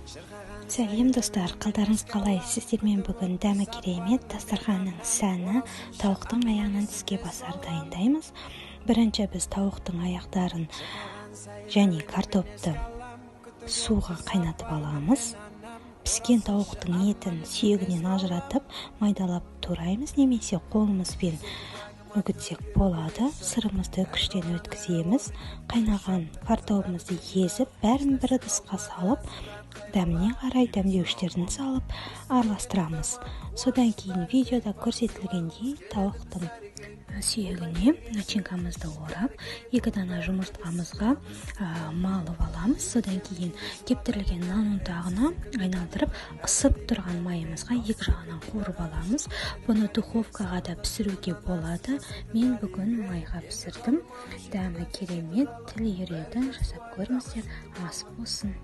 Сәлем достар, қалдарыңыз қалай? Сіздермен бүгін дәмі керемет дастарханның сәні тауықтың аяғынан тіске басар дайындаймыз. Бірінші біз тауықтың аяқтарын және картопты суға қайнатып аламыз. Піскен тауықтың етін сүйегінен ажыратып, майдалап тураймыз, немесе қолымызбен үгітсек болады. Сырымызды күштен өткіземіз. Қайнаған картопымызды езіп, бәрін бір ыдысқа салып, дәміне қарай дәмдеуіштерін салып араластырамыз. Содан кейін видеода көрсетілгендей тауықтың сүйегіне начинкамызды орап, 2 дана жұмыртқамызға малып аламыз. Содан кейін кептірілген нан ұнтағына айналдырып, ысып тұрған майымызға 2 жағынан қуырып аламыз. Бұны духовкаға да пісіруге болады. Мен бүгін майға пісірдім. Дәмі керемет, тіл үйреді. Жасап көріңіздер, ас болсын.